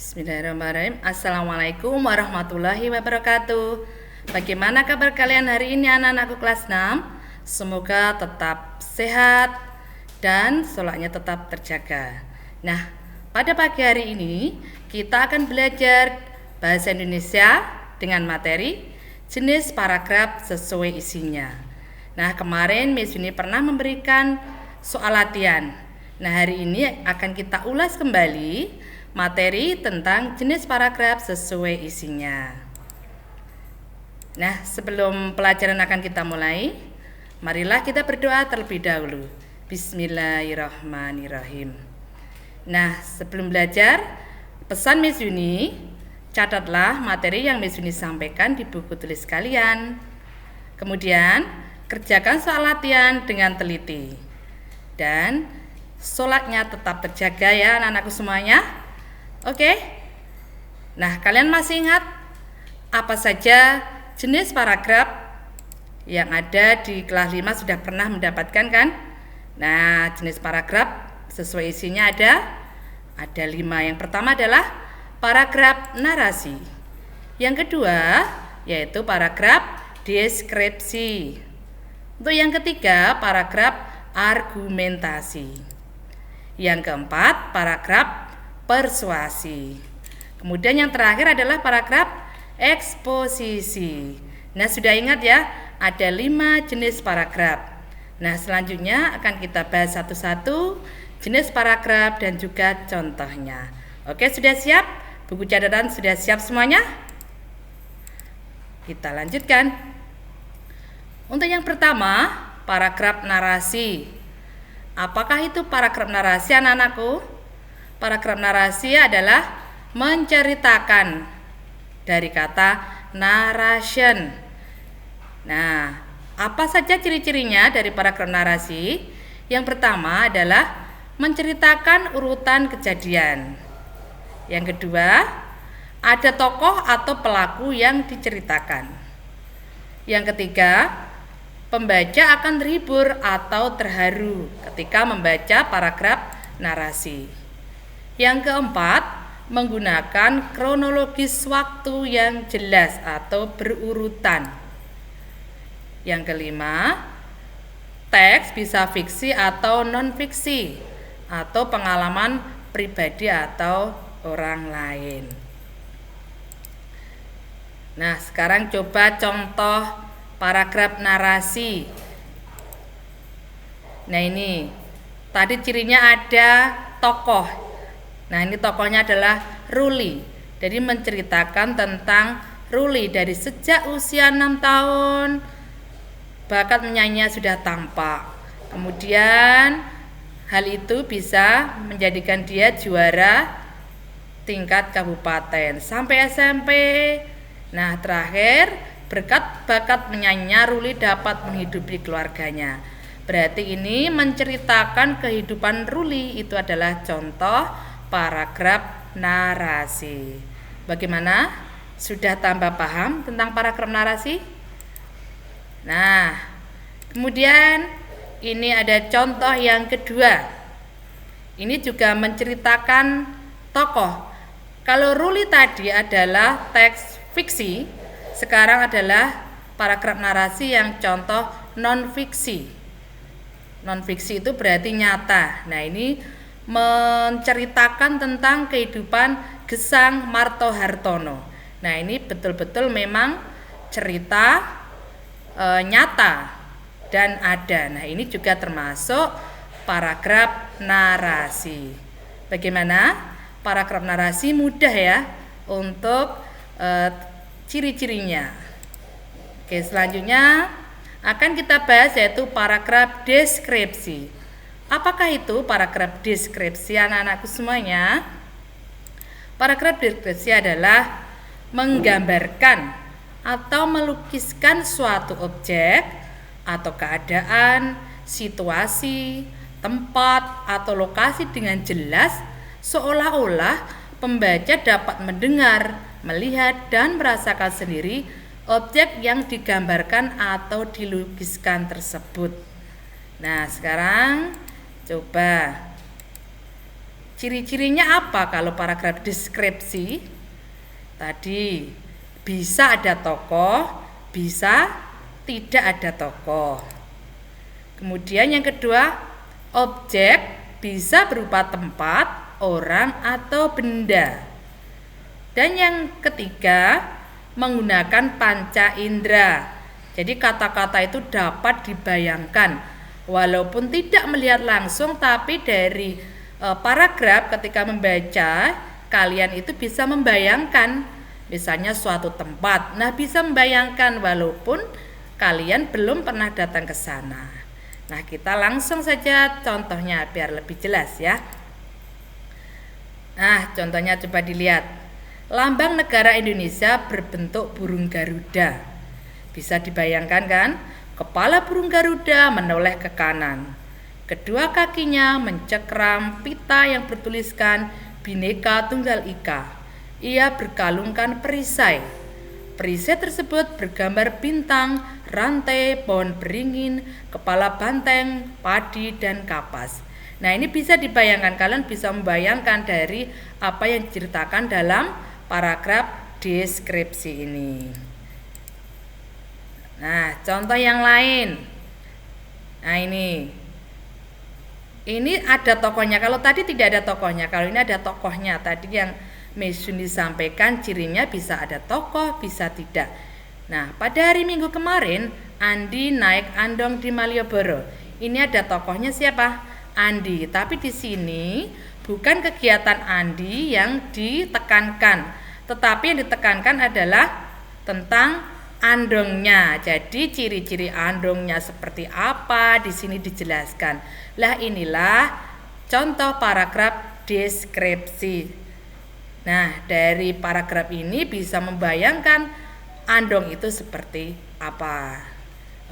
Bismillahirrahmanirrahim. Assalamualaikum warahmatullahi wabarakatuh. Bagaimana kabar kalian hari ini anak-anakku kelas 6? Semoga tetap sehat dan sholatnya tetap terjaga. Nah, pada pagi hari ini kita akan belajar bahasa Indonesia dengan materi jenis paragraf sesuai isinya. Nah, kemarin Miss Yuni pernah memberikan soal latihan. Nah, hari ini akan kita ulas kembali materi tentang jenis paragraf sesuai isinya. Nah, sebelum pelajaran akan kita mulai, marilah kita berdoa terlebih dahulu. Bismillahirrahmanirrahim. Nah, sebelum belajar, pesan Miss Yuni, catatlah materi yang Miss Yuni sampaikan di buku tulis kalian. Kemudian, kerjakan soal latihan dengan teliti. Dan sholatnya tetap terjaga ya anak-anakku semuanya. Oke. Nah, kalian masih ingat apa saja jenis paragraf yang ada di kelas 5 sudah pernah mendapatkan kan? Nah, jenis paragraf sesuai isinya ada 5. Yang pertama adalah paragraf narasi. Yang kedua yaitu paragraf deskripsi. Untuk yang ketiga, paragraf argumentasi. Yang keempat, paragraf persuasi. Kemudian yang terakhir adalah paragraf eksposisi. Nah, sudah ingat ya, ada 5 jenis paragraf. Nah, selanjutnya akan kita bahas satu-satu jenis paragraf dan juga contohnya. Oke, sudah siap? Buku catatan sudah siap semuanya? Kita lanjutkan. Untuk yang pertama, paragraf narasi. Apakah itu paragraf narasi anak-anakku? Paragraf narasi adalah menceritakan, dari kata narration. Nah, apa saja ciri-cirinya dari paragraf narasi? Yang pertama adalah menceritakan urutan kejadian. Yang kedua, ada tokoh atau pelaku yang diceritakan. Yang ketiga, pembaca akan terhibur atau terharu ketika membaca paragraf narasi. Yang keempat, menggunakan kronologis waktu yang jelas atau berurutan. Yang kelima, teks bisa fiksi atau non-fiksi atau pengalaman pribadi atau orang lain. Nah, sekarang coba contoh paragraf narasi. Nah, ini tadi cirinya ada tokoh. Nah, ini tokohnya adalah Ruli. Jadi menceritakan tentang Ruli dari sejak usia 6 tahun bakat menyanyinya sudah tampak. Kemudian hal itu bisa menjadikan dia juara tingkat kabupaten sampai SMP. Nah, terakhir berkat bakat menyanyinya Ruli dapat menghidupi keluarganya. Berarti ini menceritakan kehidupan Ruli, itu adalah contoh paragraf narasi. Bagaimana? Sudah tambah paham tentang paragraf narasi? Nah, kemudian ini ada contoh yang kedua. Ini juga menceritakan tokoh. Kalau Ruli tadi adalah teks fiksi, sekarang adalah paragraf narasi yang contoh non-fiksi. Non-fiksi itu berarti nyata. Nah, ini menceritakan tentang kehidupan Gesang Martohartono. Nah, ini betul-betul memang cerita nyata dan ada. Nah, ini juga termasuk paragraf narasi. Bagaimana? Paragraf narasi mudah ya untuk ciri-cirinya. Oke, selanjutnya akan kita bahas yaitu paragraf deskripsi. Apakah itu paragraf deskripsi anak-anakku semuanya? Paragraf deskripsi adalah menggambarkan atau melukiskan suatu objek atau keadaan, situasi, tempat atau lokasi dengan jelas seolah-olah pembaca dapat mendengar, melihat dan merasakan sendiri objek yang digambarkan atau dilukiskan tersebut. Nah, sekarang coba Ciri-cirinya apa kalau paragraf deskripsi? Tadi bisa ada tokoh, bisa tidak ada tokoh. Kemudian yang kedua, objek bisa berupa tempat, orang, atau benda. Dan yang ketiga, menggunakan panca indera. Jadi kata-kata itu dapat dibayangkan walaupun tidak melihat langsung, tapi dari paragraf ketika membaca kalian itu bisa membayangkan misalnya suatu tempat. Nah, bisa membayangkan walaupun kalian belum pernah datang ke sana. Nah, kita langsung saja contohnya biar lebih jelas ya. Nah, contohnya coba dilihat. Lambang negara Indonesia berbentuk burung Garuda. Bisa dibayangkan kan? Kepala burung Garuda menoleh ke kanan. Kedua kakinya mencekram pita yang bertuliskan Bhinneka Tunggal Ika. Ia berkalungkan perisai. Perisai tersebut bergambar bintang, rantai, pohon beringin, kepala banteng, padi, dan kapas. Nah, ini bisa dibayangkan, kalian bisa membayangkan dari apa yang diceritakan dalam paragraf deskripsi ini. Nah, contoh yang lain. Nah, ini ada tokohnya. Kalau tadi tidak ada tokohnya, kalau ini ada tokohnya. Tadi yang Miss Yuni sampaikan cirinya bisa ada tokoh, bisa tidak. Nah, pada hari Minggu kemarin Andi naik andong di Malioboro. Ini ada tokohnya siapa? Andi. Tapi di sini bukan kegiatan Andi yang ditekankan, tetapi yang ditekankan adalah tentang andongnya. Jadi ciri-ciri andongnya seperti apa di sini dijelaskan. Lah, inilah contoh paragraf deskripsi. Nah, dari paragraf ini bisa membayangkan andong itu seperti apa.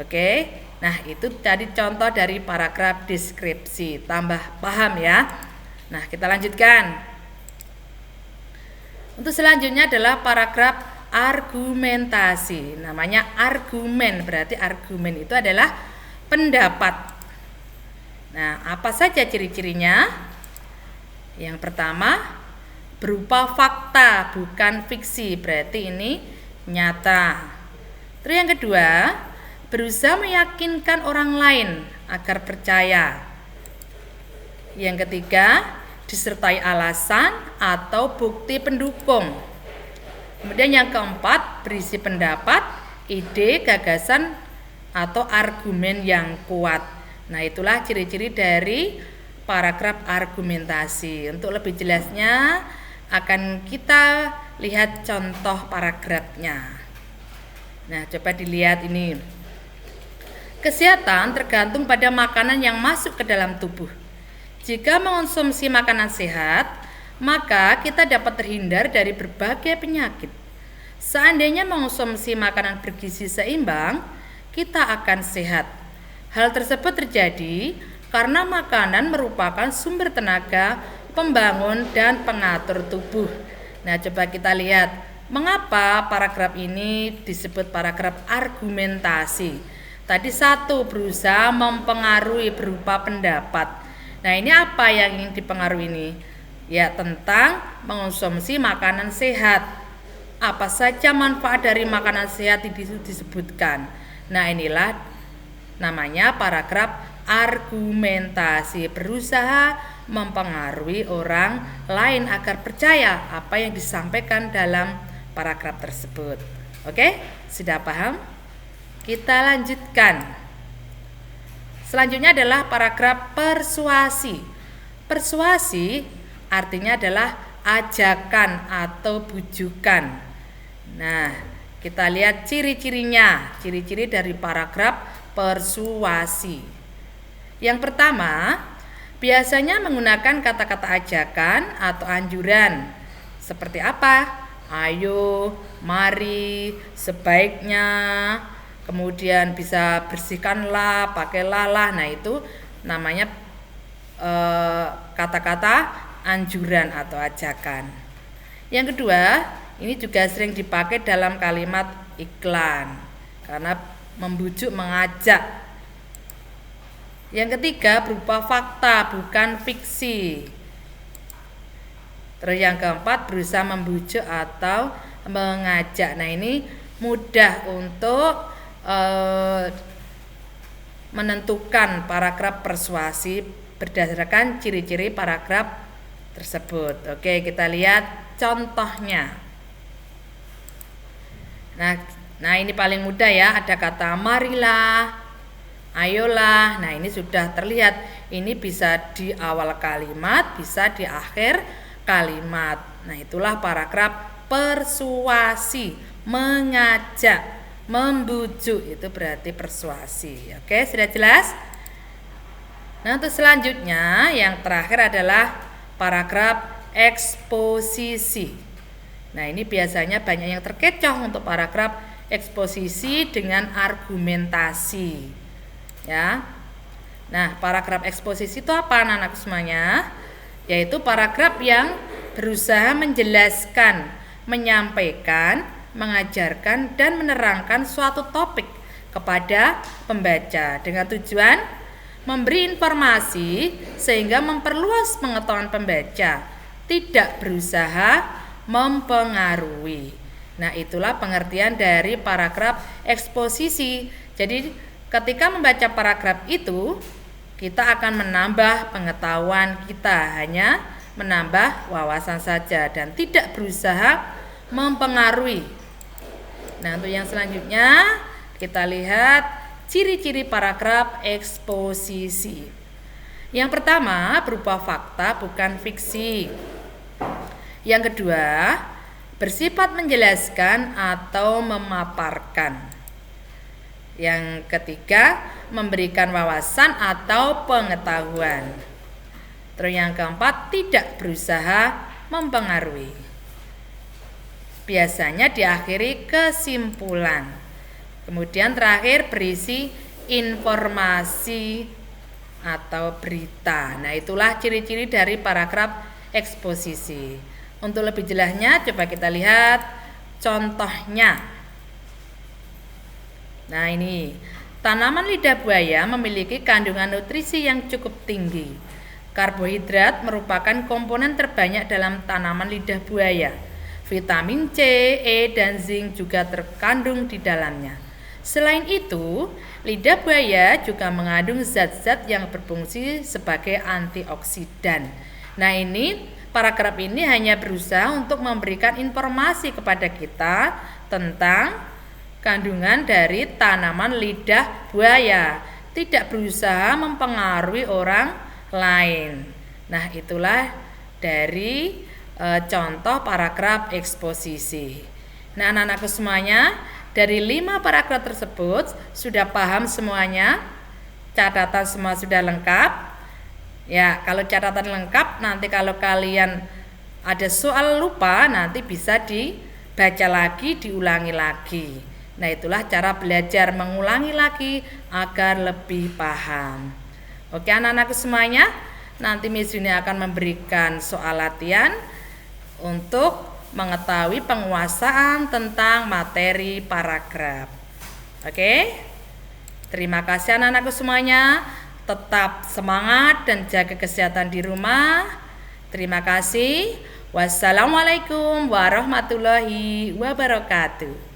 Oke. Nah, itu tadi contoh dari paragraf deskripsi. Tambah paham ya. Nah, kita lanjutkan. Untuk selanjutnya adalah paragraf argumentasi. Namanya argumen, berarti argumen itu adalah pendapat. Nah, apa saja ciri-cirinya? Yang pertama, berupa fakta, bukan fiksi, berarti ini nyata. Terus yang kedua, berusaha meyakinkan orang lain agar percaya. Yang ketiga, disertai alasan atau bukti pendukung. Kemudian yang keempat, berisi pendapat, ide, gagasan, atau argumen yang kuat. Nah, itulah ciri-ciri dari paragraf argumentasi. Untuk lebih jelasnya akan kita lihat contoh paragrafnya. Nah, coba dilihat ini. Kesehatan tergantung pada makanan yang masuk ke dalam tubuh. Jika mengonsumsi makanan sehat, maka kita dapat terhindar dari berbagai penyakit. Seandainya mengonsumsi makanan bergizi seimbang, kita akan sehat. Hal tersebut terjadi karena makanan merupakan sumber tenaga, pembangun, dan pengatur tubuh. Nah, coba kita lihat mengapa paragraf ini disebut paragraf argumentasi. Tadi satu, berusaha mempengaruhi berupa pendapat. Nah, ini apa yang ingin dipengaruhi ini? Ya, tentang mengonsumsi makanan sehat. Apa saja manfaat dari makanan sehat itu disebutkan. Nah, inilah namanya paragraf argumentasi, berusaha mempengaruhi orang lain agar percaya apa yang disampaikan dalam paragraf tersebut. Oke, sudah paham? Kita lanjutkan. Selanjutnya adalah paragraf persuasi. Persuasi artinya adalah ajakan atau bujukan. Nah, kita lihat ciri-cirinya, ciri-ciri dari paragraf persuasi. Yang pertama, biasanya menggunakan kata-kata ajakan atau anjuran. Seperti apa? Ayo, mari, sebaiknya, kemudian bisa bersihkanlah, pakailah lah. Nah, itu namanya kata-kata anjuran atau ajakan. Yang kedua, ini juga sering dipakai dalam kalimat iklan karena membujuk, mengajak. Yang ketiga, berupa fakta, bukan fiksi. Terus yang keempat, berusaha membujuk atau mengajak. Nah, ini mudah untuk menentukan paragraf persuasi berdasarkan ciri-ciri paragraf tersebut. Oke, kita lihat contohnya. Nah, ini paling mudah ya, ada kata marilah, ayolah. Nah, ini sudah terlihat. Ini bisa di awal kalimat, bisa di akhir kalimat. Nah, itulah paragraf persuasi, mengajak, membujuk, itu berarti persuasi. Oke, sudah jelas? Nah, untuk selanjutnya yang terakhir adalah paragraf eksposisi. Nah, ini biasanya banyak yang terkecoh untuk paragraf eksposisi dengan argumentasi. Ya. Nah, paragraf eksposisi itu apa, anak-anak semuanya? Yaitu paragraf yang berusaha menjelaskan, menyampaikan, mengajarkan, dan menerangkan suatu topik kepada pembaca dengan tujuan memberi informasi sehingga memperluas pengetahuan pembaca, tidak berusaha mempengaruhi. Nah, itulah pengertian dari paragraf eksposisi. Jadi, ketika membaca paragraf itu, kita akan menambah pengetahuan kita, hanya menambah wawasan saja dan tidak berusaha mempengaruhi. Nah, untuk yang selanjutnya kita lihat ciri-ciri paragraf eksposisi. Yang pertama, berupa fakta bukan fiksi. Yang kedua, bersifat menjelaskan atau memaparkan. Yang ketiga, memberikan wawasan atau pengetahuan. Terus yang keempat, tidak berusaha mempengaruhi. Biasanya diakhiri kesimpulan. Kemudian terakhir berisi informasi atau berita. Nah, itulah ciri-ciri dari paragraf eksposisi. Untuk lebih jelasnya coba kita lihat contohnya. Nah, ini tanaman lidah buaya memiliki kandungan nutrisi yang cukup tinggi. Karbohidrat merupakan komponen terbanyak dalam tanaman lidah buaya. Vitamin C, E, dan zinc juga terkandung di dalamnya. Selain itu, lidah buaya juga mengandung zat-zat yang berfungsi sebagai antioksidan. Nah, ini paragraf ini hanya berusaha untuk memberikan informasi kepada kita tentang kandungan dari tanaman lidah buaya, tidak berusaha mempengaruhi orang lain. Nah, itulah dari contoh paragraf eksposisi. Nah, anak-anakku semuanya, dari 5 paragraf tersebut sudah paham semuanya? Catatan semua sudah lengkap? Ya, kalau catatan lengkap, nanti kalau kalian ada soal lupa, nanti bisa dibaca lagi, diulangi lagi. Nah, itulah cara belajar, mengulangi lagi agar lebih paham. Oke, anak-anakku semuanya, nanti Miss Yuni akan memberikan soal latihan untuk mengetahui penguasaan tentang materi paragraf. Oke, terima kasih anak-anakku semuanya. Tetap semangat dan jaga kesehatan di rumah. Terima kasih. Wassalamualaikum warahmatullahi wabarakatuh.